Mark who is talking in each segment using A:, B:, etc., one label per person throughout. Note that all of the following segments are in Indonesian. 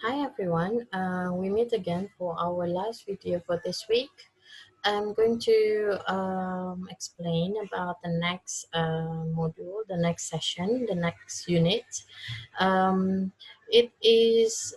A: Hi everyone, we meet again for our last video for this week. I'm going to explain about the next module, the next session, the next unit. It is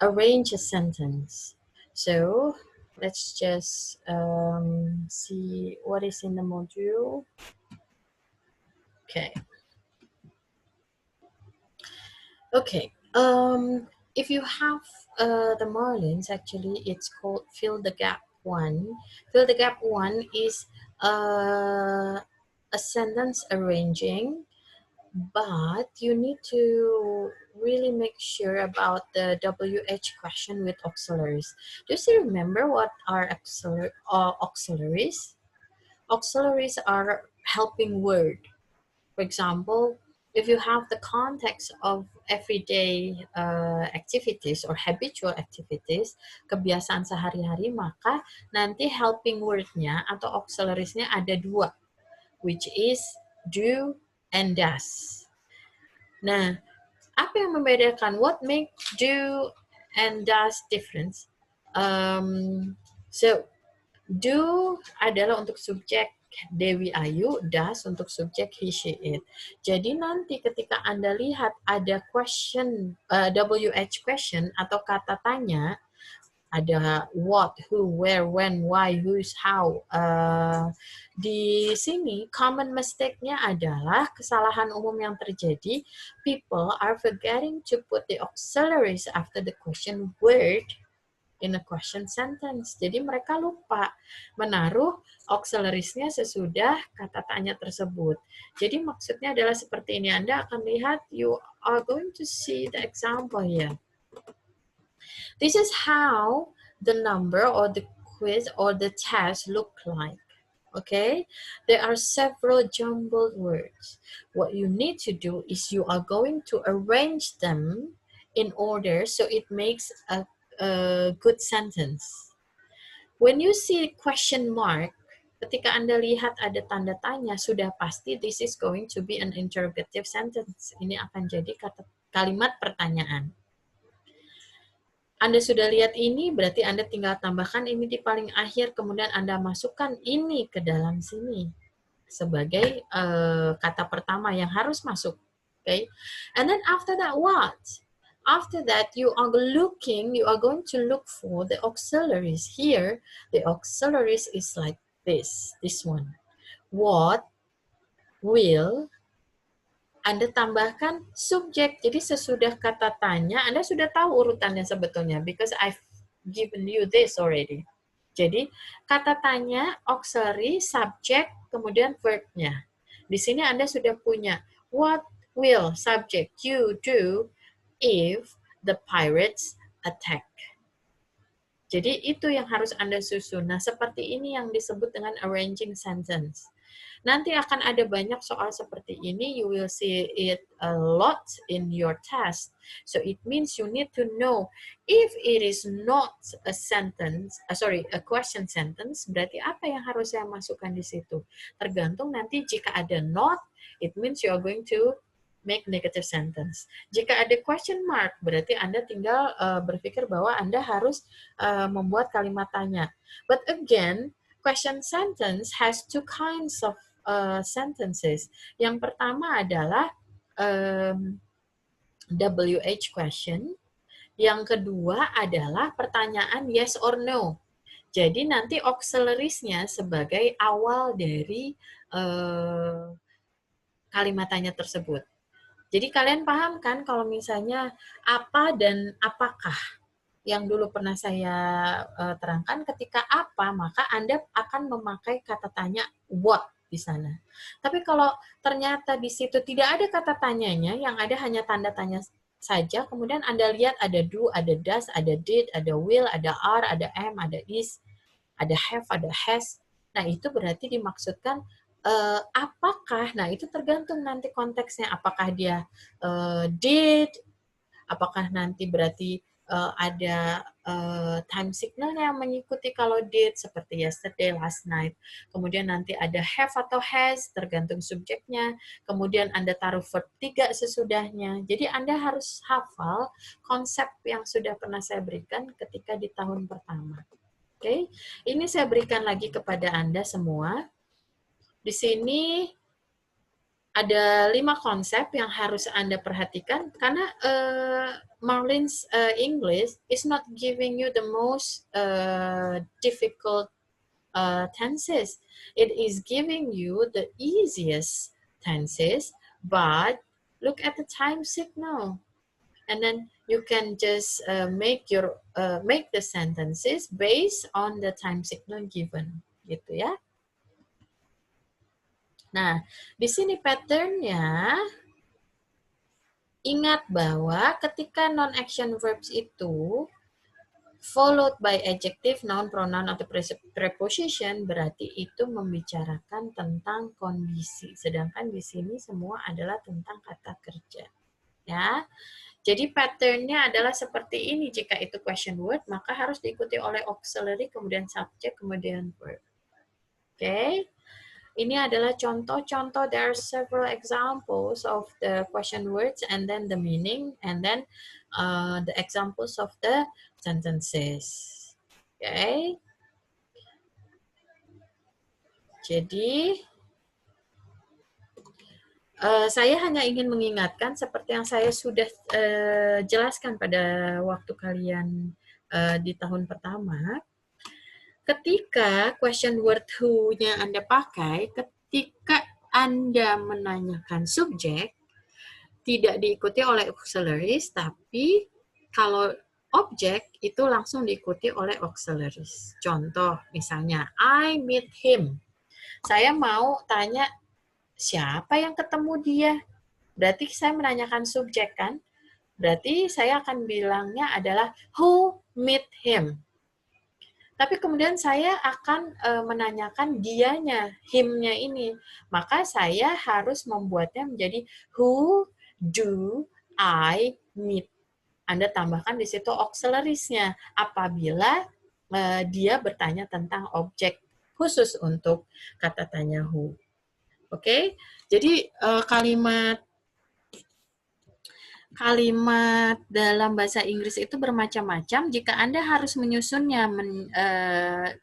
A: arrange a sentence. So let's just see what is in the module. Okay. If you have the Marlins, actually, it's called Fill the Gap One. Fill the Gap One is a sentence arranging, but you need to really make sure about the WH question with auxiliaries. Do you still remember what are auxiliaries? Auxiliaries are helping word. For example, if you have the context of everyday activities or habitual activities, kebiasaan sehari-hari, maka nanti helping word-nya atau auxiliaries-nya ada dua, which is do and does. Nah, apa yang membedakan? What make do and does difference? So, do adalah untuk subjek Dewi Ayu, does untuk subjek he, she, it. Jadi nanti ketika Anda lihat ada question, WH question atau kata tanya, ada what, who, where, when, why, whose, how. Di sini common mistake-nya adalah kesalahan umum yang terjadi. People are forgetting to put the auxiliaries after the question word in a question sentence. Jadi mereka lupa menaruh auxiliaries-nya sesudah kata tanya tersebut. Jadi maksudnya adalah seperti ini. Anda akan lihat, you are going to see the example here. This is how the number or the quiz or the test look like. Okay, there are several jumbled words. What you need to do is you are going to arrange them in order so it makes a good sentence. When you see question mark, ketika Anda lihat ada tanda tanya, sudah pasti this is going to be an interrogative sentence. Ini akan jadi kalimat pertanyaan. Anda sudah lihat ini, berarti Anda tinggal tambahkan ini di paling akhir, kemudian Anda masukkan ini ke dalam sini sebagai kata pertama yang harus masuk. Okay? And then after that, what? After that, you are going to look for the auxiliaries. Here, the auxiliaries is like this one. What, will, Anda tambahkan subjek. Jadi sesudah kata tanya, Anda sudah tahu urutannya sebetulnya, because I've given you this already. Jadi kata tanya, auxiliary, subject, kemudian verb-nya. Di sini Anda sudah punya what will, subject, you do if the pirates attack. Jadi itu yang harus Anda susun. Nah, seperti ini yang disebut dengan arranging sentence. Nanti akan ada banyak soal seperti ini. You will see it a lot in your test. So it means you need to know if it is not a sentence, a question sentence, berarti apa yang harus saya masukkan di situ? Tergantung nanti jika ada not, it means you are going to make negative sentence. Jika ada question mark, berarti Anda tinggal berpikir bahwa Anda harus membuat kalimat tanya. But again, question sentence has two kinds of sentences. Yang pertama adalah WH question. Yang kedua adalah pertanyaan yes or no. Jadi nanti auxiliaries-nya sebagai awal dari kalimat tanya tersebut. Jadi kalian paham kan kalau misalnya apa dan apakah yang dulu pernah saya terangkan, ketika apa maka Anda akan memakai kata tanya what di sana. Tapi kalau ternyata di situ tidak ada kata tanyanya, yang ada hanya tanda tanya saja, kemudian Anda lihat ada do, ada does, ada did, ada will, ada are, ada am, ada is, ada have, ada has. Nah, itu berarti dimaksudkan apakah, nah itu tergantung nanti konteksnya, apakah dia did, apakah nanti berarti ada time signal yang mengikuti kalau did seperti yesterday, last night. Kemudian nanti ada have atau has tergantung subjeknya. Kemudian Anda taruh verb 3 sesudahnya. Jadi Anda harus hafal konsep yang sudah pernah saya berikan ketika di tahun pertama. Oke, ini saya berikan lagi kepada Anda semua. Di sini ada 5 konsep yang harus Anda perhatikan karena Marlene's English is not giving you the most difficult tenses. It is giving you the easiest tenses, but look at the time signal. And then you can just make the sentences based on the time signal given, gitu ya. Nah, di sini pattern-nya, ingat bahwa ketika non-action verbs itu followed by adjective, noun, pronoun, atau preposition, berarti itu membicarakan tentang kondisi. Sedangkan di sini semua adalah tentang kata kerja. Ya. Jadi pattern-nya adalah seperti ini. Jika itu question word, maka harus diikuti oleh auxiliary, kemudian subject, kemudian verb. Oke. Ini adalah contoh-contoh. There are several examples of the question words and then the meaning and then the examples of the sentences. Okay. Jadi saya hanya ingin mengingatkan seperti yang saya sudah jelaskan pada waktu kalian di tahun pertama. Ketika question word who-nya Anda pakai, ketika Anda menanyakan subjek, tidak diikuti oleh auxiliaries, tapi kalau objek itu langsung diikuti oleh auxiliaries. Contoh, misalnya, I meet him. Saya mau tanya, siapa yang ketemu dia? Berarti saya menanyakan subjek, kan? Berarti saya akan bilangnya adalah who meet him. Tapi kemudian saya akan menanyakan dianya, him-nya ini. Maka saya harus membuatnya menjadi who do I meet. Anda tambahkan di situ auxiliaries-nya apabila dia bertanya tentang objek khusus untuk kata tanya who. Oke? Jadi kalimat dalam bahasa Inggris itu bermacam-macam. Jika Anda harus menyusunnya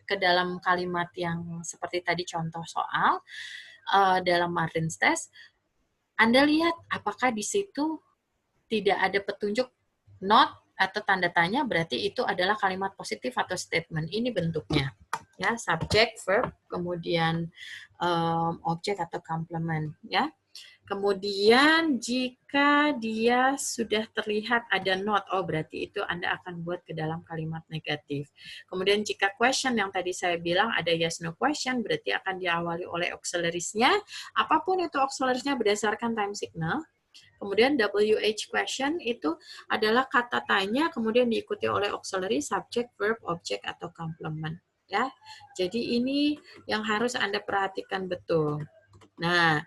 A: ke dalam kalimat yang seperti tadi contoh soal dalam Marlene's test, Anda lihat apakah di situ tidak ada petunjuk not atau tanda tanya, berarti itu adalah kalimat positif atau statement. Ini bentuknya. Ya, subject, verb, kemudian objek atau complement. Ya. Kemudian jika dia sudah terlihat ada not, oh berarti itu Anda akan buat ke dalam kalimat negatif. Kemudian jika question yang tadi saya bilang ada yes no question, berarti akan diawali oleh auxiliaries-nya. Apapun itu auxiliaries-nya berdasarkan time signal. Kemudian WH question itu adalah kata tanya, kemudian diikuti oleh auxiliary, subject, verb, object, atau complement. Ya, jadi ini yang harus Anda perhatikan betul. Nah,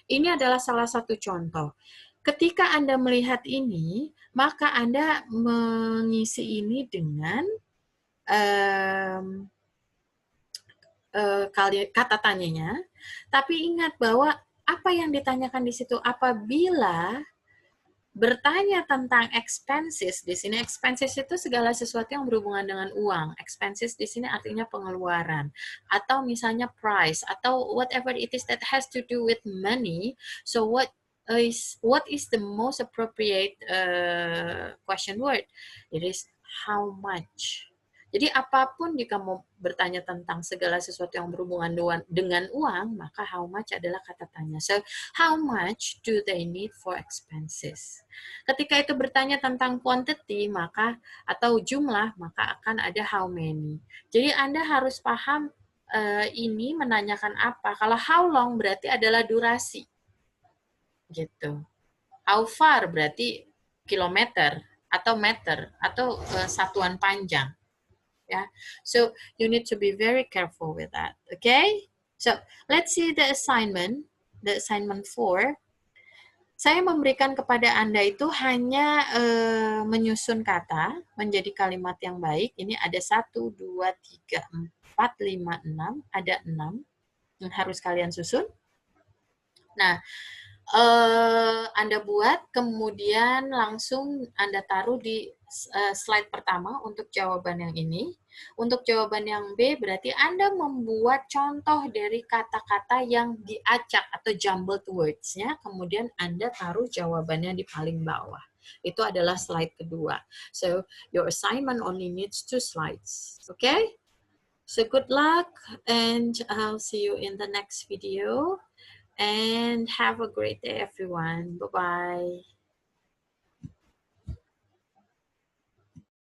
A: ini adalah salah satu contoh. Ketika Anda melihat ini, maka Anda mengisi ini dengan kata tanyanya. Tapi ingat bahwa apa yang ditanyakan di situ apabila bertanya tentang expenses, di sini expenses itu segala sesuatu yang berhubungan dengan uang. Expenses di sini artinya pengeluaran. Atau misalnya price, atau whatever it is that has to do with money. So what is the most appropriate question word? It is how much. Jadi apapun jika mau bertanya tentang segala sesuatu yang berhubungan dengan uang, maka how much adalah kata tanya. So, how much do they need for expenses? Ketika itu bertanya tentang quantity, maka atau jumlah, maka akan ada how many. Jadi Anda harus paham ini menanyakan apa. Kalau how long berarti adalah durasi. Gitu. How far berarti kilometer atau meter atau satuan panjang. Yeah, so you need to be very careful with that. Okay, so let's see the assignment 4. Saya memberikan kepada Anda itu hanya menyusun kata menjadi kalimat yang baik. Ini ada 1, 2, 3, 4, 5, 6. Ada 6 yang harus kalian susun. Nah, Anda buat, kemudian langsung Anda taruh di slide pertama untuk jawaban yang ini. Untuk jawaban yang B, berarti Anda membuat contoh dari kata-kata yang diacak atau jumbled words-nya, kemudian Anda taruh jawabannya di paling bawah. Itu adalah slide kedua. So, your assignment only needs 2 slides. Okay? So, good luck, and I'll see you in the next video. And have a great day, everyone. Bye-bye.